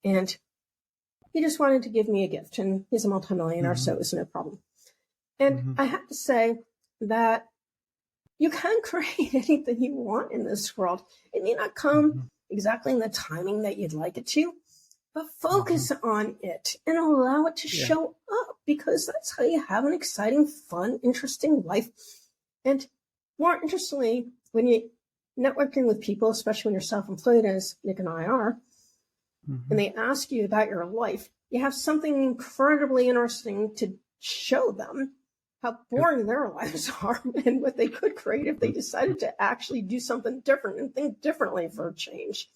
And he just wanted to give me a gift, and he's a multimillionaire, so it was no problem. And I have to say that you can create anything you want in this world. It may not come exactly in the timing that you'd like it to, but focus on it and allow it to show up, because that's how you have an exciting, fun, interesting life. And more interestingly, when you're networking with people, especially when you're self-employed, as Nick and I are, and they ask you about your life, you have something incredibly interesting to show them how boring their lives are and what they could create if they decided to actually do something different and think differently for a change.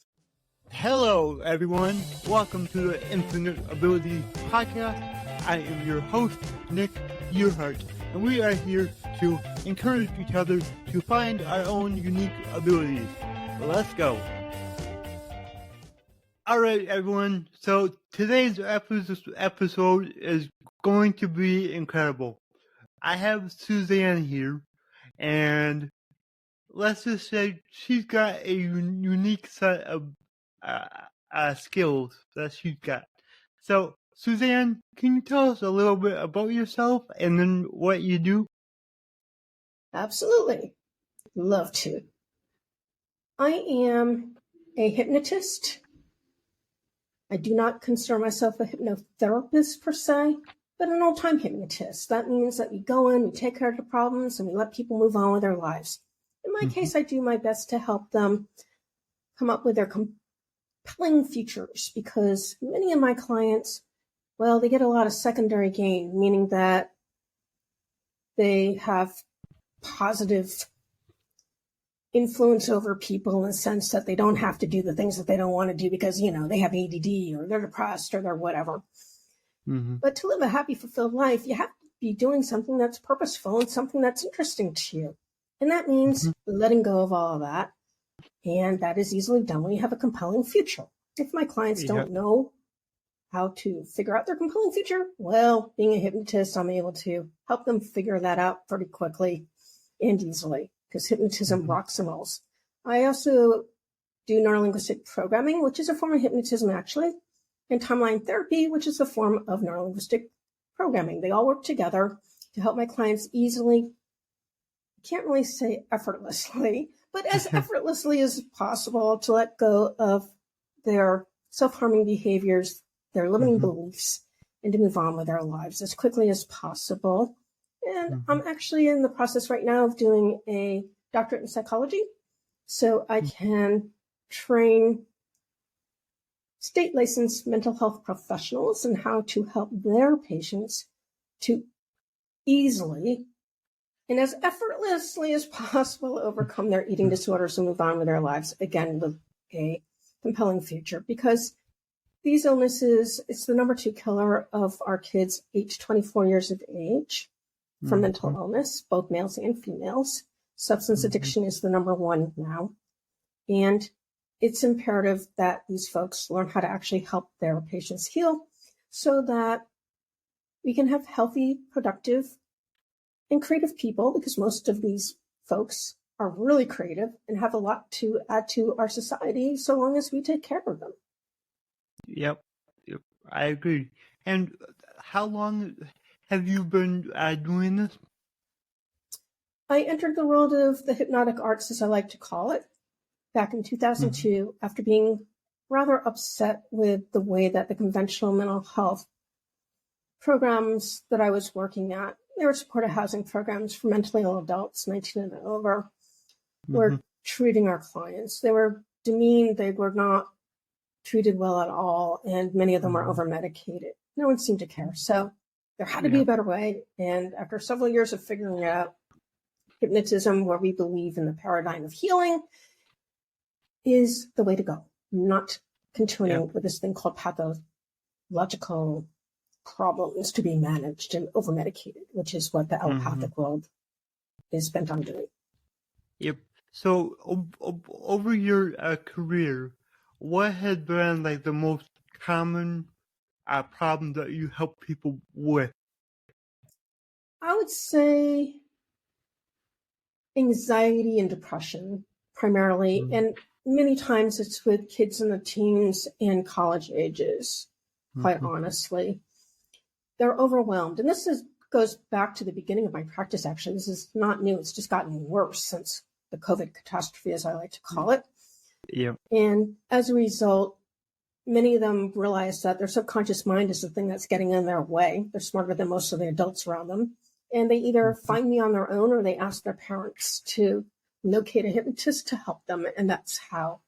Hello, everyone. Welcome to the Infinite Ability Podcast. I am your host, Nick Yerhart, and we are here to encourage each other to find our own unique abilities. Let's go. All right, everyone. So today's episode is going to be incredible. I have Suzanne here, and let's just say she's got a unique set of skills that she's got. So, Suzanne, can you tell us a little bit about yourself and then what you do? Absolutely. Love to. I am a hypnotist. I do not consider myself a hypnotherapist per se, but an old-time hypnotist. That means that we go in, we take care of the problems, and we let people move on with their lives. In my case, I do my best to help them come up with their compelling futures, because many of my clients, well, they get a lot of secondary gain, meaning that they have positive influence over people in the sense that they don't have to do the things that they don't want to do because, they have ADD or they're depressed or they're whatever. But to live a happy, fulfilled life, you have to be doing something that's purposeful and something that's interesting to you. And that means letting go of all of that. And that is easily done when you have a compelling future. If my clients don't know how to figure out their compelling future, well, being a hypnotist, I'm able to help them figure that out pretty quickly and easily, because hypnotism rocks and rolls. I also do neuro-linguistic programming, which is a form of hypnotism actually, and timeline therapy, which is a form of neuro-linguistic programming. They all work together to help my clients easily, I can't really say effortlessly, but as effortlessly as possible, to let go of their self-harming behaviors, their limiting beliefs, and to move on with their lives as quickly as possible. And I'm actually in the process right now of doing a doctorate in psychology, so I can train state licensed mental health professionals in how to help their patients to easily and as effortlessly as possible overcome their eating disorders and move on with their lives, again, with a compelling future. Because these illnesses, it's the number 2 killer of our kids aged 24 years of age for mental illness, both males and females. Substance addiction is the number 1 now. And it's imperative that these folks learn how to actually help their patients heal so that we can have healthy, productive, and creative people, because most of these folks are really creative and have a lot to add to our society so long as we take care of them. Yep, I agree. And how long have you been doing this? I entered the world of the hypnotic arts, as I like to call it, back in 2002, after being rather upset with the way that the conventional mental health programs that I was working at, they were supportive housing programs for mentally ill adults, 19 and over, were treating our clients. They were demeaned, they were not treated well at all, and many of them were over-medicated. No one seemed to care. So there had to be a better way. And after several years of figuring it out, hypnotism, where we believe in the paradigm of healing, is the way to go, not continuing with this thing called pathological problems to be managed and over-medicated, which is what the allopathic world is bent on doing. Yep. So over your career, what has been like the most common problem that you help people with? I would say anxiety and depression primarily, and many times it's with kids in the teens and college ages, quite honestly. They're overwhelmed. And goes back to the beginning of my practice, actually. This is not new. It's just gotten worse since the COVID catastrophe, as I like to call it. Yeah. And as a result, many of them realize that their subconscious mind is the thing that's getting in their way. They're smarter than most of the adults around them. And they either find me on their own or they ask their parents to locate a hypnotist to help them. And that's how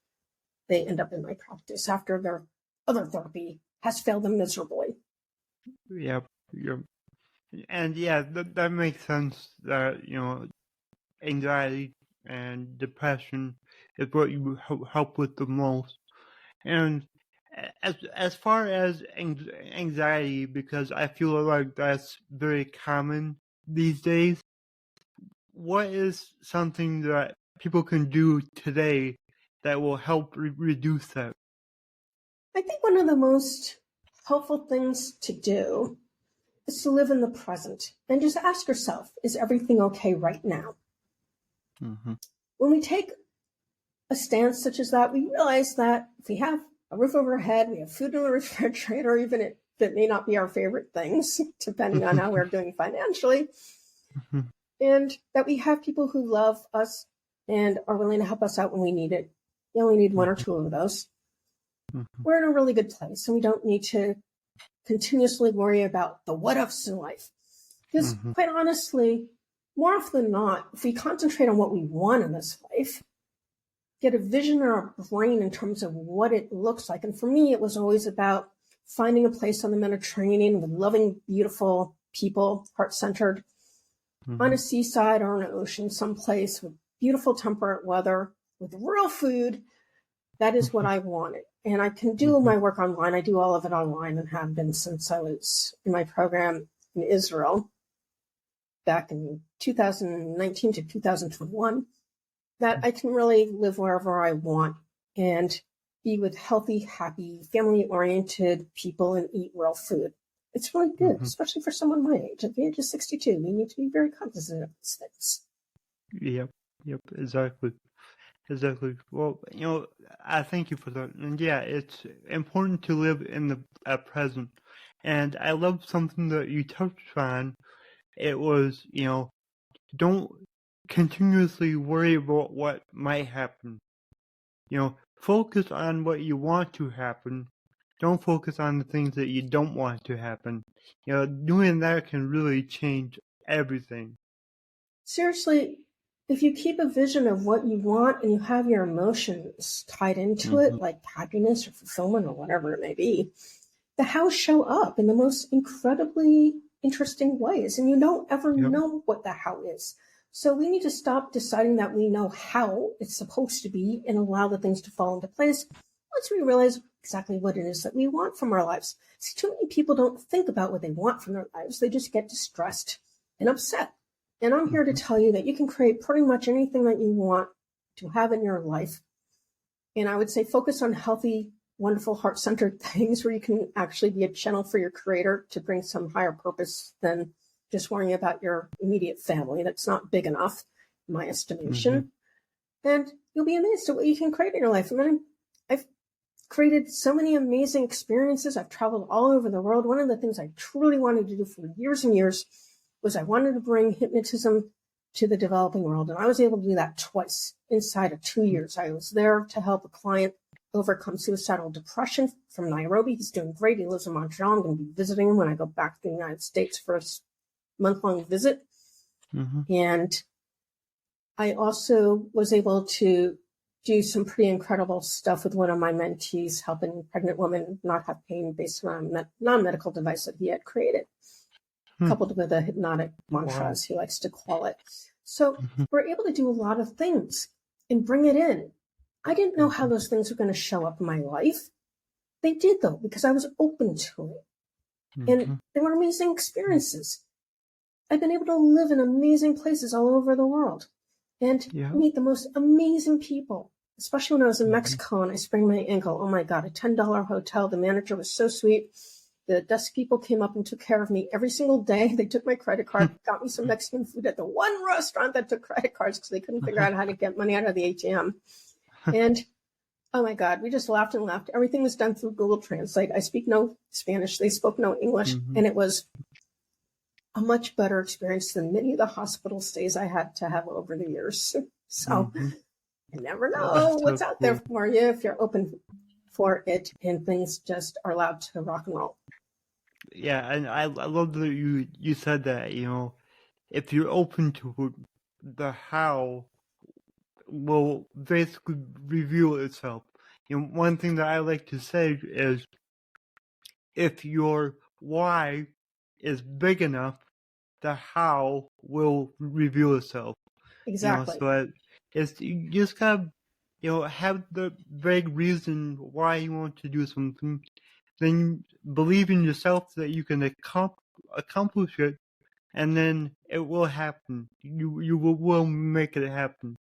they end up in my practice after their other therapy has failed them miserably. Yep. Yep. And yeah, that makes sense that, anxiety and depression is what you help with the most. And as far as anxiety, because I feel like that's very common these days, what is something that people can do today that will help reduce that? I think one of the most helpful things to do is to live in the present and just ask yourself, is everything okay right now? When we take a stance such as that, we realize that if we have a roof over our head, we have food in the refrigerator, even if it may not be our favorite things, depending on how we're doing financially, and that we have people who love us and are willing to help us out when we need it. You only need one or two of those. We're in a really good place, and we don't need to continuously worry about the what-ifs in life. Because quite honestly, more often than not, if we concentrate on what we want in this life, get a vision in our brain in terms of what it looks like. And for me, it was always about finding a place on the Mediterranean with loving, beautiful people, heart-centered, on a seaside or an ocean someplace with beautiful temperate weather, with real food. That is what I wanted. And I can do my work online. I do all of it online and have been since I was in my program in Israel back in 2019 to 2021, that I can really live wherever I want and be with healthy, happy, family-oriented people and eat real food. It's really good, especially for someone my age. At the age of 62, we need to be very cognizant of these things. Yep, exactly. Well, I thank you for that. And yeah, it's important to live in the present. And I love something that you touched on. It was, don't continuously worry about what might happen. Focus on what you want to happen. Don't focus on the things that you don't want to happen. Doing that can really change everything. Seriously, if you keep a vision of what you want and you have your emotions tied into it, like happiness or fulfillment or whatever it may be, the hows show up in the most incredibly interesting ways. And you don't ever know what the how is. So we need to stop deciding that we know how it's supposed to be and allow the things to fall into place once we realize exactly what it is that we want from our lives. See, too many people don't think about what they want from their lives. They just get distressed and upset. And I'm here to tell you that you can create pretty much anything that you want to have in your life. And I would say focus on healthy, wonderful, heart-centered things where you can actually be a channel for your creator to bring some higher purpose than just worrying about your immediate family. That's not big enough, in my estimation. And you'll be amazed at what you can create in your life. I mean, I've created so many amazing experiences. I've traveled all over the world. One of the things I truly wanted to do for years and years was I wanted to bring hypnotism to the developing world. And I was able to do that twice inside of 2 years. I was there to help a client overcome suicidal depression from Nairobi. He's doing great. He lives in Montreal. I'm going to be visiting him when I go back to the United States for a month-long visit. And I also was able to do some pretty incredible stuff with one of my mentees, helping pregnant women not have pain based on a non-medical device that he had created, coupled with a hypnotic mantra, as he likes to call it. So we're able to do a lot of things and bring it in. I didn't know how those things were going to show up in my life. They did, though, because I was open to it. And they were amazing experiences. I've been able to live in amazing places all over the world and meet the most amazing people, especially when I was in Mexico and I sprained my ankle. Oh my God, a $10 hotel. The manager was so sweet. The desk people came up and took care of me every single day. They took my credit card, got me some Mexican food at the one restaurant that took credit cards because they couldn't figure out how to get money out of the ATM. And Oh my God, we just laughed and laughed. Everything was done through Google Translate. I speak no Spanish. They spoke no English. Mm-hmm. And it was a much better experience than many of the hospital stays I had to have over the years. So you never know what's out there for you if you're open for it and things just are allowed to rock and roll. Yeah, and I love that you said that, if you're open to it, the how will basically reveal itself. One thing that I like to say is if your why is big enough, the how will reveal itself. Exactly. So you just gotta, have the vague reason why you want to do something. Then believe in yourself that you can accomplish it, and then it will happen. You will make it happen.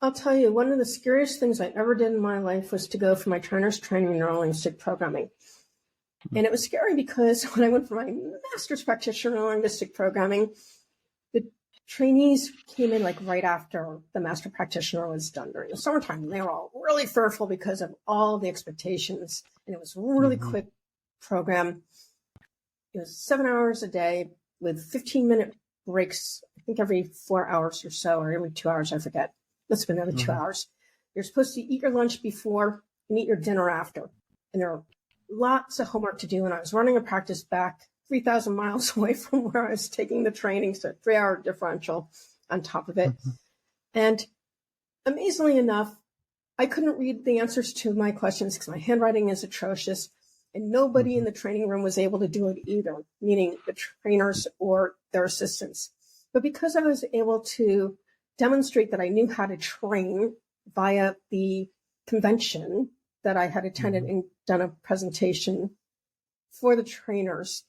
I'll tell you, one of the scariest things I ever did in my life was to go for my trainer's training in neuro linguistic programming. And it was scary because when I went for my master's practitioner in linguistic programming, the trainees came in like right after the master practitioner was done during the summertime. And they were all really fearful because of all the expectations. And it was a really quick program. It was 7 hours a day with 15-minute breaks, I think every 4 hours or so, or every 2 hours, I forget. Must have been every 2 hours. You're supposed to eat your lunch before and eat your dinner after. And there are lots of homework to do. And I was running a practice back 3,000 miles away from where I was taking the training. So 3-hour differential on top of it. And amazingly enough, I couldn't read the answers to my questions because my handwriting is atrocious. And nobody in the training room was able to do it either, meaning the trainers or their assistants. But because I was able to demonstrate that I knew how to train via the convention that I had attended and done a presentation for the trainers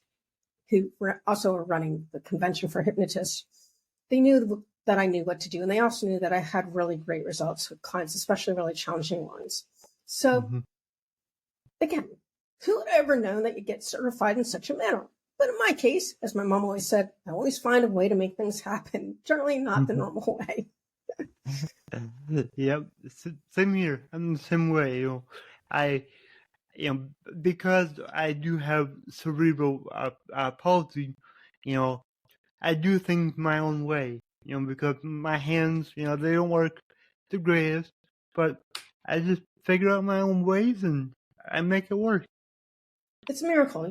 who were also running the convention for hypnotists, they knew that I knew what to do. And they also knew that I had really great results with clients, especially really challenging ones. So again, who would have ever known that you get certified in such a manner? But in my case, as my mom always said, I always find a way to make things happen, generally not the normal way. Yep, same here. I'm the same way. I, because I do have cerebral palsy, I do things my own way. Because my hands, they don't work the greatest, but I just figure out my own ways and I make it work. It's a miracle.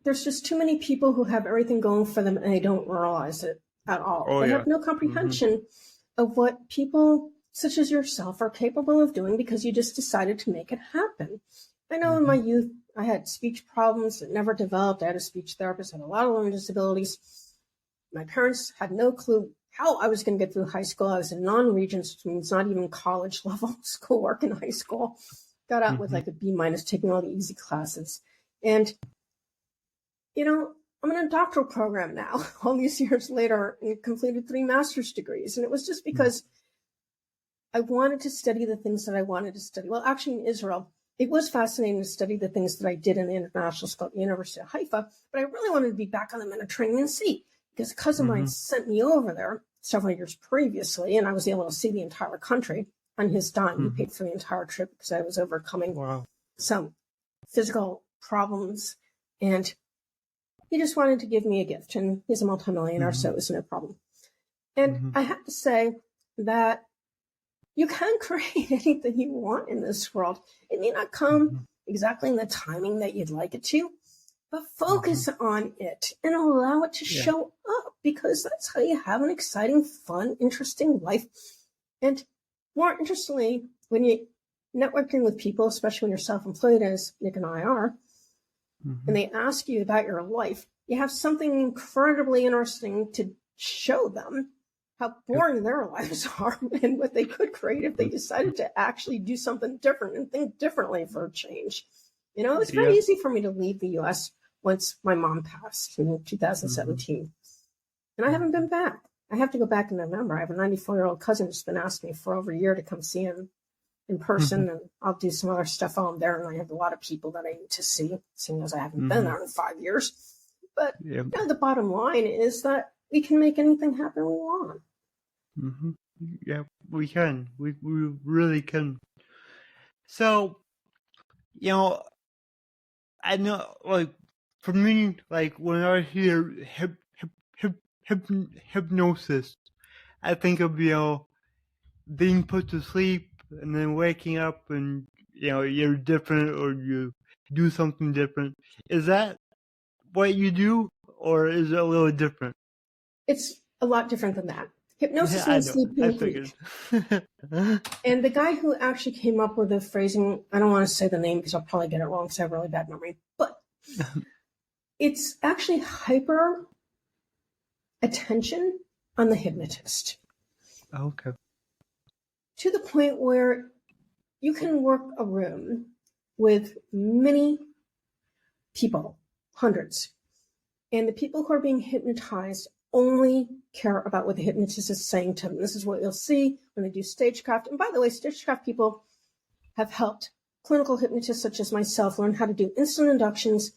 There's just too many people who have everything going for them and they don't realize it at all. They have no comprehension of what people such as yourself are capable of doing because you just decided to make it happen. I know in my youth, I had speech problems that never developed. I had a speech therapist, had a lot of learning disabilities. My parents had no clue how I was going to get through high school. I was in non-regents, which means not even college level schoolwork in high school. Got out with like a B-, taking all the easy classes. And, I'm in a doctoral program now, all these years later, and completed 3 master's degrees. And it was just because I wanted to study the things that I wanted to study. Well, actually in Israel, it was fascinating to study the things that I did in the international school at the University of Haifa, but I really wanted to be back on the Mediterranean Sea because a cousin of mine sent me over there several years previously, and I was able to see the entire country on his dime. He paid for the entire trip because I was overcoming some physical problems, and he just wanted to give me a gift, and he's a multimillionaire, so it was no problem. And I have to say that you can create anything you want in this world. It may not come exactly in the timing that you'd like it to, but focus on it and allow it to show up because that's how you have an exciting, fun, interesting life. And more interestingly, when you're networking with people, especially when you're self-employed, as Nick and I are, and they ask you about your life, you have something incredibly interesting to show them how boring their lives are and what they could create if they decided to actually do something different and think differently for a change. It was very easy for me to leave the U.S. once my mom passed in 2017. And I haven't been back. I have to go back in November. I have a 94-year-old cousin who's been asking me for over a year to come see him in person, and I'll do some other stuff while I'm there. And I have a lot of people that I need to see, seeing as I haven't been there in 5 years. But the bottom line is that we can make anything happen we want. Yeah, we can. We really can. So, I know, like, for me, like, when I hear hypnosis, I think of, being put to sleep and then waking up and, you're different or you do something different. Is that what you do, or is it a little different? It's a lot different than that. Hypnosis I means know. sleep I in figured. Greek. And the guy who actually came up with the phrasing, I don't want to say the name because I'll probably get it wrong because I have really bad memory, but it's actually hyper attention on the hypnotist. Okay. To the point where you can work a room with many people, hundreds, and the people who are being hypnotized only care about what the hypnotist is saying to them. This is what you'll see when they do stagecraft. And by the way, stagecraft people have helped clinical hypnotists such as myself learn how to do instant inductions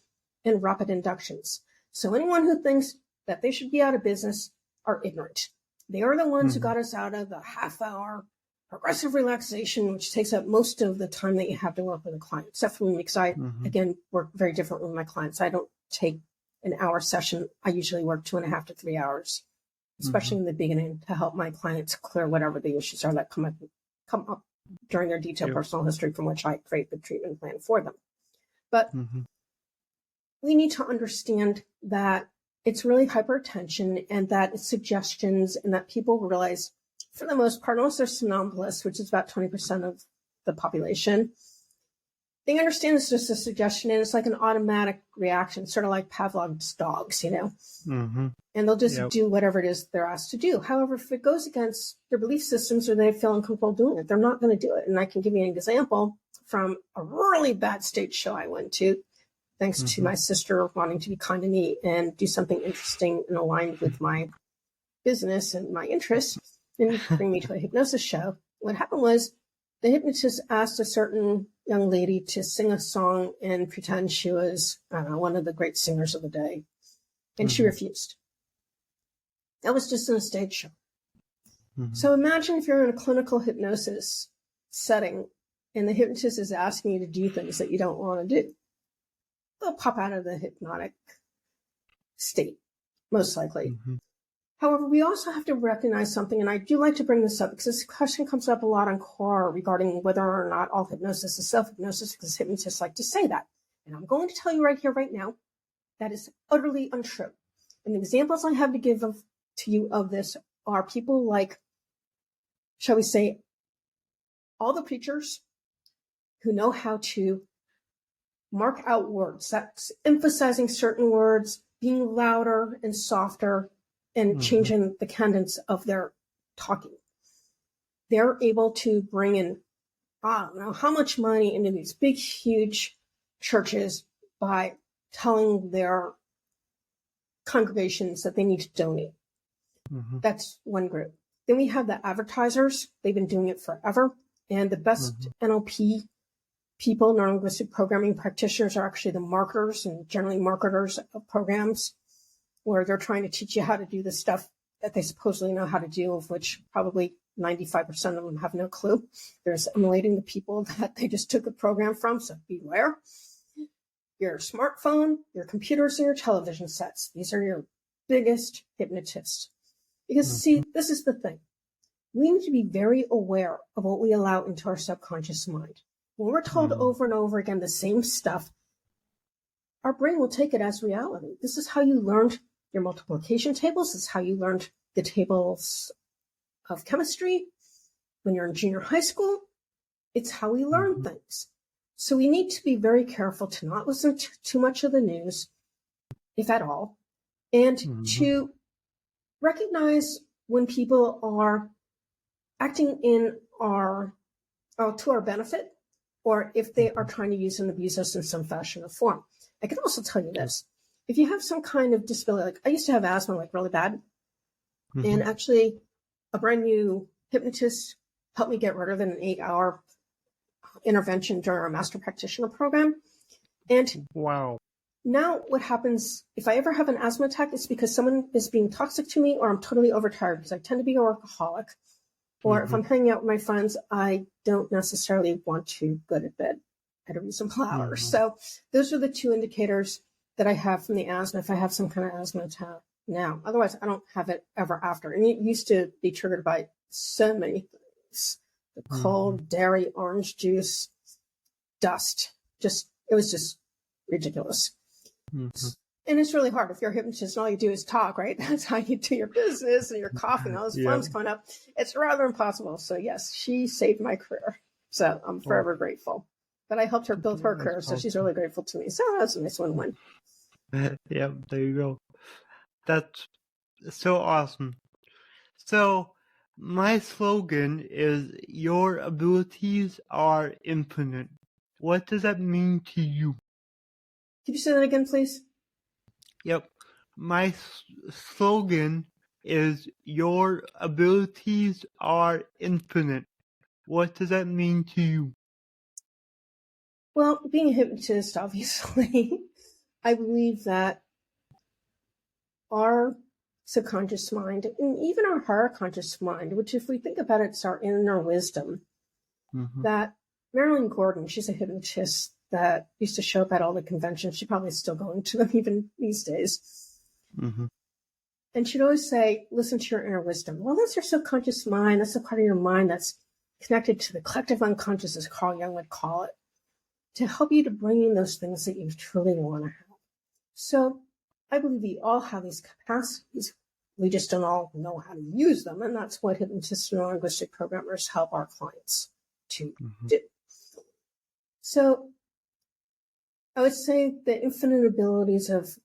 and rapid inductions. So anyone who thinks that they should be out of business are ignorant. They are the ones who got us out of the half-hour progressive relaxation, which takes up most of the time that you have to work with a client, except for me because I, again, work very different with my clients. I don't take an hour session. I usually work 2.5 to 3 hours, especially in the beginning, to help my clients clear whatever the issues are that come up during their detailed personal history, from which I create the treatment plan for them. But we need to understand that it's really hyperattention and that it's suggestions, and that people realize, for the most part, unless they're somnambulists, which is about 20% of the population, they understand it's just a suggestion and it's like an automatic reaction, sort of like Pavlov's dogs, and they'll just do whatever it is they're asked to do. However, if it goes against their belief systems or they feel uncomfortable doing it, they're not going to do it. And I can give you an example from a really bad stage show I went to, thanks to my sister wanting to be kind to me and do something interesting and aligned with my business and my interests and bring me to a hypnosis show. What happened was the hypnotist asked a certain young lady to sing a song and pretend she was, I don't know, one of the great singers of the day. And she refused. That was just in a stage show. So imagine if you're in a clinical hypnosis setting and the hypnotist is asking you to do things that you don't want to do. They'll pop out of the hypnotic state, most likely. However, we also have to recognize something, and I do like to bring this up because this question comes up a lot on CORE regarding whether or not all hypnosis is self-hypnosis, because hypnotists like to say that. And I'm going to tell you right here, right now, that is utterly untrue. And the examples I have to give to you of this are people like, shall we say, all the preachers who know how to mark out words. That's emphasizing certain words, being louder and softer, and changing the cadence of their talking. They're able to bring in, I don't know how much money into these big, huge churches by telling their congregations that they need to donate. That's one group. Then we have the advertisers. They've been doing it forever. And the best NLP people, neuro-linguistic programming practitioners, are actually the marketers and generally marketers of programs, where they're trying to teach you how to do the stuff that they supposedly know how to do, of which probably 95% of them have no clue. They're emulating the people that they just took a program from, so beware. Your smartphone, your computers, and your television sets. These are your biggest hypnotists. Because, see, this is the thing. We need to be very aware of what we allow into our subconscious mind. When we're told over and over again the same stuff, our brain will take it as reality. This is how you learned your multiplication tables. This is how you learned the tables of chemistry when you're in junior high school. It's how we learn things. So we need to be very careful to not listen to too much of the news, if at all, and to recognize when people are acting in to our benefit, or if they are trying to use and abuse us in some fashion or form. I can also tell you this. If you have some kind of disability, like I used to have asthma, like really bad, and actually a brand new hypnotist helped me get rid of it in an 8-hour intervention during our master practitioner program. And now what happens, if I ever have an asthma attack, it's because someone is being toxic to me or I'm totally overtired, because I tend to be a workaholic. Or if I'm hanging out with my friends, I don't necessarily want to go to bed at a reasonable hour. So those are the two indicators that I have from the asthma, if I have some kind of asthma attack now. Otherwise, I don't have it ever after. And it used to be triggered by so many things. The cold, dairy, orange juice, dust. It was just ridiculous. And it's really hard if you're a hypnotist and all you do is talk, right? That's how you do your business, and you're coughing, all those phlegm's coming up. It's rather impossible. So yes, she saved my career. So I'm forever grateful. But I helped her build her career, so she's really grateful to me. So that's a nice win-win. Yeah, there you go. That's so awesome. So my slogan is, your abilities are infinite. What does that mean to you? Can you say that again, please? Yep. My slogan is, your abilities are infinite. What does that mean to you? Well, being a hypnotist, obviously, I believe that our subconscious mind, and even our higher conscious mind, which if we think about it, it's our inner wisdom, that Marilyn Gordon, she's a hypnotist that used to show up at all the conventions. She's probably still going to them even these days. And she'd always say, listen to your inner wisdom. Well, that's your subconscious mind. That's the part of your mind that's connected to the collective unconscious, as Carl Jung would call it, to help you to bring in those things that you truly want to have. So I believe we all have these capacities. We just don't all know how to use them. And that's what hypnotists and linguistic programmers help our clients to do. So I would say the infinite abilities of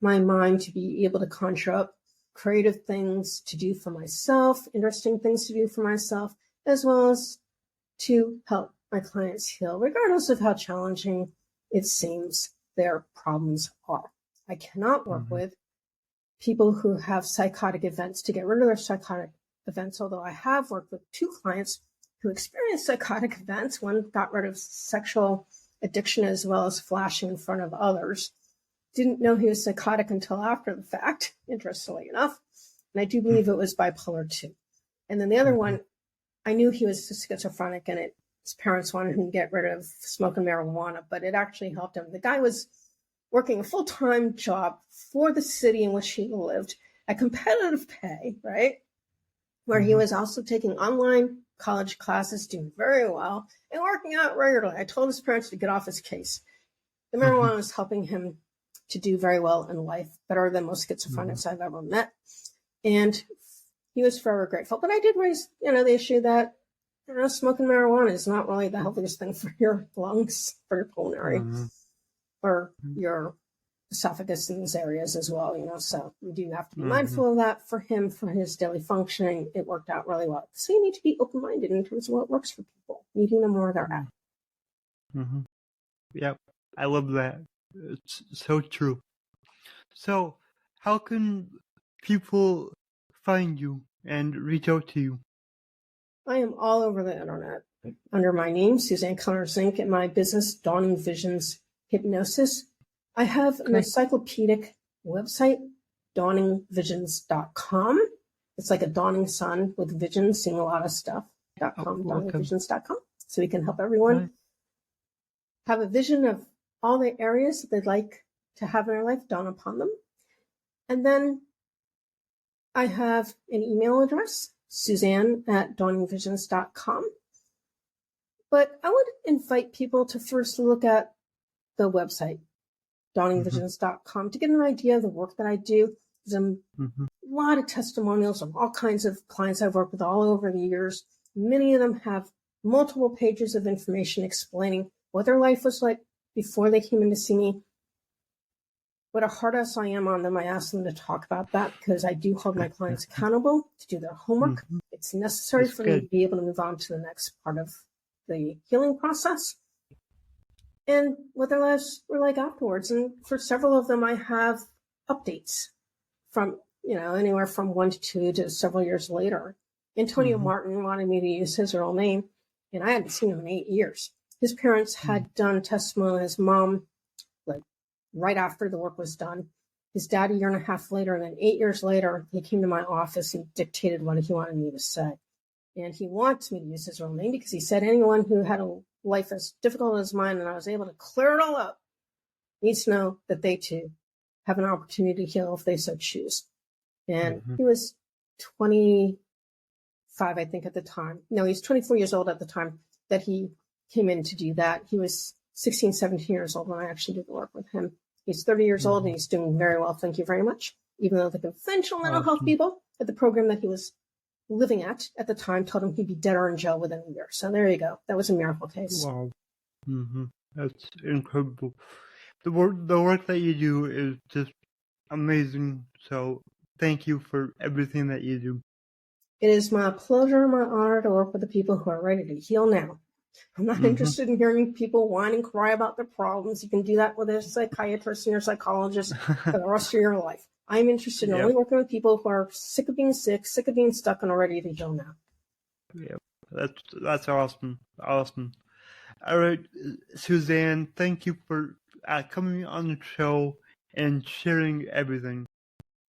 my mind to be able to conjure up creative things to do for myself, interesting things to do for myself, as well as to help my clients heal, regardless of how challenging it seems their problems are. I cannot work with people who have psychotic events to get rid of their psychotic events, although I have worked with 2 clients who experienced psychotic events. One got rid of sexual addiction as well as flashing in front of others. Didn't know he was psychotic until after the fact, interestingly enough. And I do believe it was bipolar 2. And then the other one, I knew he was schizophrenic, and his parents wanted him to get rid of smoking marijuana, but it actually helped him. The guy was working a full-time job for the city in which he lived at competitive pay, right? Where he was also taking online college classes, doing very well, and working out regularly. I told his parents to get off his case. The marijuana was helping him to do very well in life, better than most schizophrenics I've ever met. And he was forever grateful. But I did raise, the issue that, smoking marijuana is not really the healthiest thing for your lungs, for your pulmonary, or your esophagus in these areas as well, so we do have to be mindful of that. For him, for his daily functioning, it worked out really well. So you need to be open-minded in terms of what works for people, meeting them where they're at. Yep, I love that. It's so true. So how can people find you and reach out to you? I am all over the internet under my name, Suzanne Kellner-Zink, and my business, Dawning Visions Hypnosis. I have an encyclopedic website, dawningvisions.com. It's like a dawning sun with visions, seeing a lot of stuff. dawningvisions.com. So we can help everyone have a vision of all the areas that they'd like to have in their life dawn upon them. And then I have an email address, Suzanne@dawningvisions.com. But I would invite people to first look at the website, dawningvisions.com, to get an idea of the work that I do. There's a lot of testimonials of all kinds of clients I've worked with all over the years. Many of them have multiple pages of information explaining what their life was like before they came in to see me. What a hard ass I am on them. I ask them to talk about that because I do hold my clients accountable to do their homework. It's necessary for me to be able to move on to the next part of the healing process. And what their lives were like afterwards. And for several of them, I have updates from, anywhere from 1 to 2 to several years later. Antonio Martin wanted me to use his real name, and I hadn't seen him in 8 years. His parents had done testimony on his mom, right after the work was done. His dad a year and a half later, and then 8 years later, he came to my office and dictated what he wanted me to say. And he wants me to use his real name because he said anyone who had a life as difficult as mine and I was able to clear it all up needs to know that they too have an opportunity to heal if they so choose. And he was 25, I think, at the time. No, he's 24 years old at the time that he came in to do that. He was 16, 17 years old when I actually did the work with him. He's 30 years old and he's doing very well. Thank you very much. Even though the conventional mental health people at the program that he was living at the time told him he'd be dead or in jail within a year. So there you go. That was a miracle case. Wow. That's incredible. The work that you do is just amazing. So thank you for everything that you do. It is my pleasure and my honor to work with the people who are ready to heal now. I'm not interested in hearing people whine and cry about their problems. You can do that with a psychiatrist and your psychologist for the rest of your life. I'm interested in only working with people who are sick of being sick, sick of being stuck, and are ready to heal now. Yeah, that's awesome. Awesome. All right, Suzanne, thank you for coming on the show and sharing everything.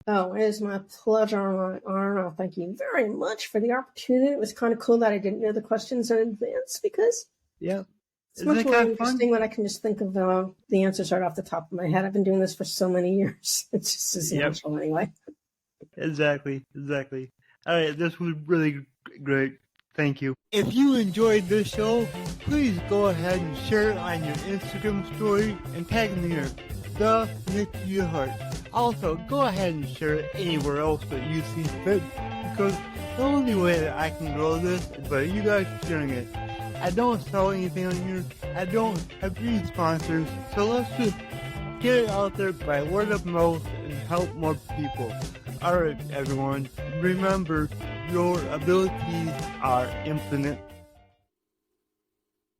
Oh, it is my pleasure and my honor. Thank you very much for the opportunity. It was kind of cool that I didn't know the questions in advance because it's much more interesting when I can just think of the answers right off the top of my head. I've been doing this for so many years. It's just as natural anyway. Exactly. All right, this was really great. Thank you. If you enjoyed this show, please go ahead and share it on your Instagram story and tag me here, the Nick Yerhart. Also, go ahead and share it anywhere else that you see fit, because the only way that I can grow this is by you guys sharing it. I don't sell anything on here. I don't have any sponsors, so let's just get it out there by word of mouth and help more people. Alright, everyone, remember, your abilities are infinite.